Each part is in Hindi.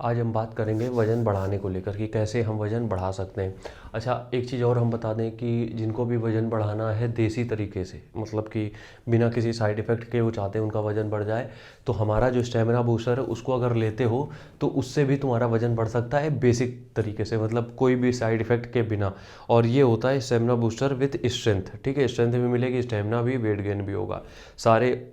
आज हम बात करेंगे वज़न बढ़ाने को लेकर कि कैसे हम वज़न बढ़ा सकते हैं। अच्छा, एक चीज़ और हम बता दें कि जिनको भी वज़न बढ़ाना है देसी तरीके से, मतलब कि बिना किसी साइड इफ़ेक्ट के वो चाहते हैं उनका वज़न बढ़ जाए, तो हमारा जो स्टेमिना बूस्टर है उसको अगर लेते हो तो उससे भी तुम्हारा वज़न बढ़ सकता है बेसिक तरीके से, मतलब कोई भी साइड इफ़ेक्ट के बिना। और ये होता है स्टेमिना बूस्टर विथ स्ट्रेंथ। ठीक है, स्ट्रेंथ भी मिलेगी, स्टेमिना भी, वेट गेन भी होगा। सारे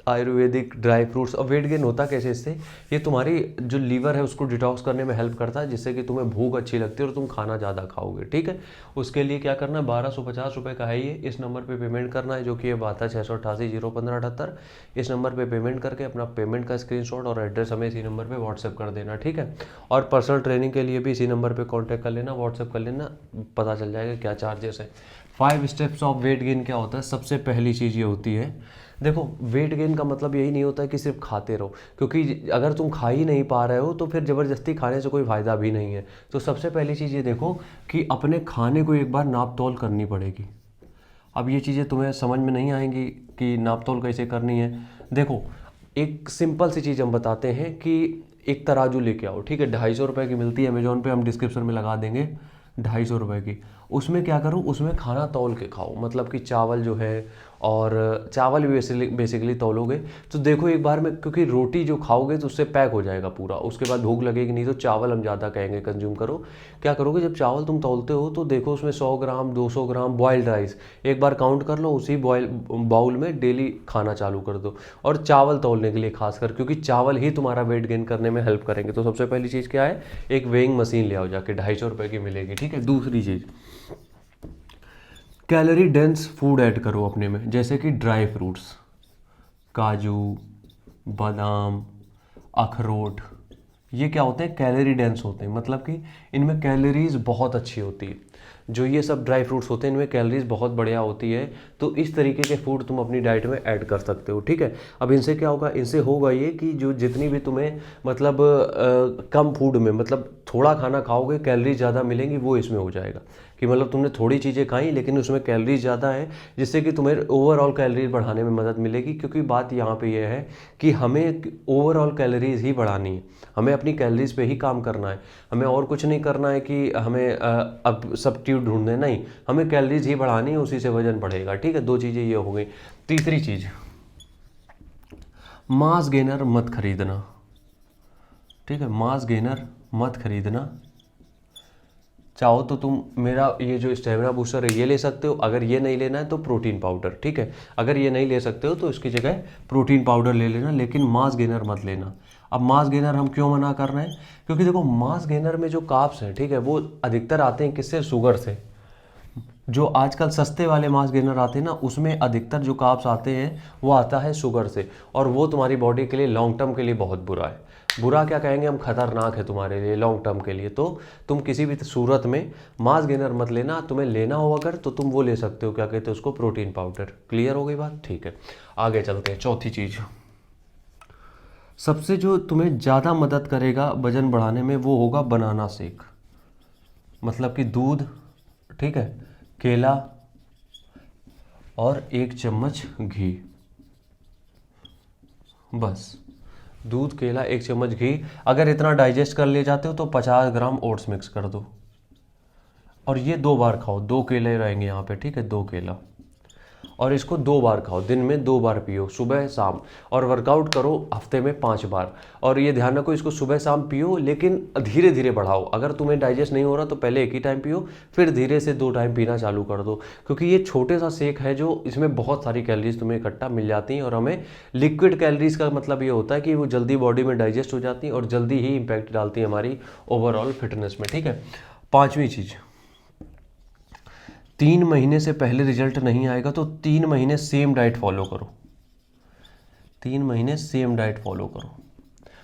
आयुर्वेदिक ड्राई फ्रूट्स। और वेट गेन होता कैसे इससे, ये तुम्हारी जो लीवर है उसको डिटॉक्स करने में हेल्प करता है, जिससे कि तुम्हें भूख अच्छी लगती है और तुम खाना ज़्यादा खाओगे। ठीक है, उसके लिए क्या करना है, 1250 रुपये का है ये। इस नंबर पे पेमेंट करना है, जो कि ये बात है 688-01578। इस नंबर पे पेमेंट करके अपना पेमेंट का स्क्रीनशॉट और एड्रेस हमें इसी नंबर पे व्हाट्सएप कर देना। ठीक है, और पर्सनल ट्रेनिंग के लिए भी इसी नंबर पे कांटेक्ट कर लेना, व्हाट्सएप कर लेना, पता चल जाएगा क्या चार्जेस है। 5 स्टेप्स ऑफ वेट गेन क्या होता है। सबसे पहली चीज़ ये होती है, देखो वेट गेन का मतलब यही नहीं होता है कि सिर्फ खाते रहो, क्योंकि अगर तुम खा ही नहीं पा रहे हो तो फिर ज़बरदस्ती खाने से कोई फ़ायदा भी नहीं है। तो सबसे पहली चीज़ ये देखो कि अपने खाने को एक बार नाप तोल करनी पड़ेगी। अब ये चीज़ें तुम्हें समझ में नहीं आएंगी कि नाप तोल कैसे करनी है। देखो, एक सिंपल सी चीज़ हम बताते हैं कि एक तराजू लेके आओ। ठीक है, 250 रुपये की मिलती है अमेजोन पे, हम डिस्क्रिप्शन में लगा देंगे, 250 रुपये की। उसमें क्या करो, उसमें खाना तौल के खाओ, मतलब कि चावल जो है, और चावल भी बेसिकली तौलोगे तो देखो एक बार में, क्योंकि रोटी जो खाओगे तो उससे पैक हो जाएगा पूरा, उसके बाद भूख लगेगी नहीं। तो चावल हम ज़्यादा कहेंगे कंज्यूम करो। क्या करोगे, जब चावल तुम तौलते हो तो देखो उसमें 100 ग्राम 200 ग्राम बॉयल्ड राइस एक बार काउंट कर लो, उसी बॉयल बाउल में डेली खाना चालू कर दो। और चावल तौलने के लिए खासकर, क्योंकि चावल ही तुम्हारा वेट गेन करने में हेल्प करेंगे। तो सबसे पहली चीज़ क्या है, एक वेइंग मशीन ले आओ जाके, 250 रुपये की मिलेगी। ठीक है, दूसरी चीज़, कैलोरी डेंस फूड ऐड करो अपने में, जैसे कि ड्राई फ्रूट्स, काजू, बादाम, अखरोट। ये क्या होते हैं, कैलोरी डेंस होते हैं, मतलब कि इनमें कैलोरीज बहुत अच्छी होती है। जो ये सब ड्राई फ्रूट्स होते हैं इनमें कैलोरीज बहुत बढ़िया होती है। तो इस तरीके के फूड तुम अपनी डाइट में ऐड कर सकते हो। ठीक है, अब इनसे क्या होगा, इनसे होगा ये कि जो जितनी भी तुम्हें मतलब कम फूड में, मतलब थोड़ा खाना खाओगे कैलोरीज ज़्यादा मिलेंगी, वो इसमें हो जाएगा कि मतलब तुमने थोड़ी चीज़ें खाई लेकिन उसमें कैलोरीज ज़्यादा है, जिससे कि तुम्हें ओवरऑल कैलोरीज बढ़ाने में मदद मिलेगी। क्योंकि बात यहाँ पे ये है कि हमें ओवरऑल कैलोरीज ही बढ़ानी है, हमें अपनी कैलोरीज पे ही काम करना है, हमें और कुछ नहीं करना है कि हमें अब सब्स्टिट्यूट ढूंढने, नहीं, हमें कैलोरीज ही बढ़ानी है, उसी से वजन बढ़ेगा। ठीक है, दो चीज़ें ये हो गई। तीसरी चीज़, मास गेनर मत खरीदना। ठीक है, मास गेनर मत खरीदना। चाहो तो तुम मेरा ये जो स्टेमिना बूस्टर है ये ले सकते हो, अगर ये नहीं लेना है तो प्रोटीन पाउडर। ठीक है, अगर ये नहीं ले सकते हो तो इसकी जगह प्रोटीन पाउडर ले लेना, लेकिन मास गेनर मत लेना। अब मास गेनर हम क्यों मना कर रहे हैं, क्योंकि देखो मास गेनर में जो कार्ब्स हैं, ठीक है, वो अधिकतर आते हैं किससे, शुगर से। जो आजकल सस्ते वाले मास गेनर आते हैं ना, उसमें अधिकतर जो कार्ब्स आते हैं वो आता है शुगर से, और वो तुम्हारी बॉडी के लिए लॉन्ग टर्म के लिए बहुत बुरा है। बुरा क्या कहेंगे हम, खतरनाक है तुम्हारे लिए लॉन्ग टर्म के लिए। तो तुम किसी भी सूरत में मास गेनर मत लेना। तुम्हें लेना हो अगर तो तुम वो ले सकते हो, क्या कहते हैं उसको, प्रोटीन पाउडर। क्लियर हो गई बात। ठीक है, आगे चलते हैं। चौथी चीज़, सबसे जो तुम्हें ज़्यादा मदद करेगा वजन बढ़ाने में वो होगा बनाना शेक, मतलब कि दूध, ठीक है, केला और 1 चम्मच घी, बस। दूध, केला, 1 चम्मच घी। अगर इतना डाइजेस्ट कर ले जाते हो तो 50 ग्राम ओट्स मिक्स कर दो, और ये 2 बार खाओ। 2 केले रहेंगे यहाँ पे, ठीक है, 2 केला। और इसको 2 बार खाओ, दिन में 2 बार पियो, सुबह शाम। और वर्कआउट करो हफ्ते में 5 बार। और ये ध्यान रखो, इसको सुबह शाम पियो, लेकिन धीरे धीरे बढ़ाओ। अगर तुम्हें डाइजेस्ट नहीं हो रहा तो पहले एक ही टाइम पियो, फिर धीरे से 2 टाइम पीना चालू कर दो। क्योंकि ये छोटे सा शेक है जो, इसमें बहुत सारी कैलोरीज तुम्हें इकट्ठा मिल जाती हैं। और हमें लिक्विड कैलोरीज का मतलब ये होता है कि वो जल्दी बॉडी में डाइजेस्ट हो जाती हैं और जल्दी ही इंपैक्ट डालती है हमारी ओवरऑल फिटनेस में। ठीक है, पाँचवीं चीज़, 3 महीने से पहले रिजल्ट नहीं आएगा तो 3 महीने सेम डाइट फॉलो करो। 3 महीने सेम डाइट फॉलो करो।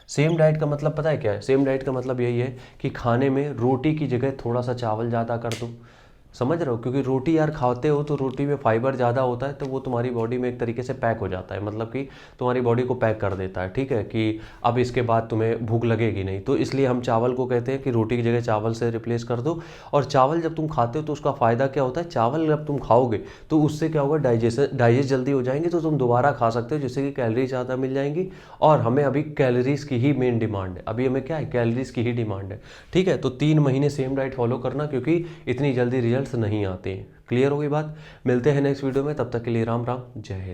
सेम डाइट का मतलब पता है क्या है, सेम डाइट का मतलब यही है कि खाने में रोटी की जगह थोड़ा सा चावल ज़्यादा कर दो, समझ रहे हो, क्योंकि रोटी यार खाते हो तो रोटी में फाइबर ज़्यादा होता है, तो वो तुम्हारी बॉडी में एक तरीके से पैक हो जाता है, मतलब कि तुम्हारी बॉडी को पैक कर देता है, ठीक है, कि अब इसके बाद तुम्हें भूख लगेगी नहीं। तो इसलिए हम चावल को कहते हैं कि रोटी की जगह चावल से रिप्लेस कर दो। और चावल जब तुम खाते हो तो उसका फ़ायदा क्या होता है, चावल जब तुम खाओगे तो उससे क्या होगा, डाइजेस्ट जल्दी हो जाएंगे, तो तुम दोबारा खा सकते हो, जिससे कि कैलोरीज ज़्यादा मिल जाएंगी। और हमें अभी कैलोरीज की ही मेन डिमांड है, अभी हमें क्या है, कैलोरीज की ही डिमांड है, ठीक है। तो 3 महीने सेम डाइट फॉलो करना, क्योंकि इतनी जल्दी रिजल्ट्स नहीं आते हैं। क्लियर हो गई बात। मिलते हैं नेक्स्ट वीडियो में, तब तक के लिए राम राम, जय हिंद।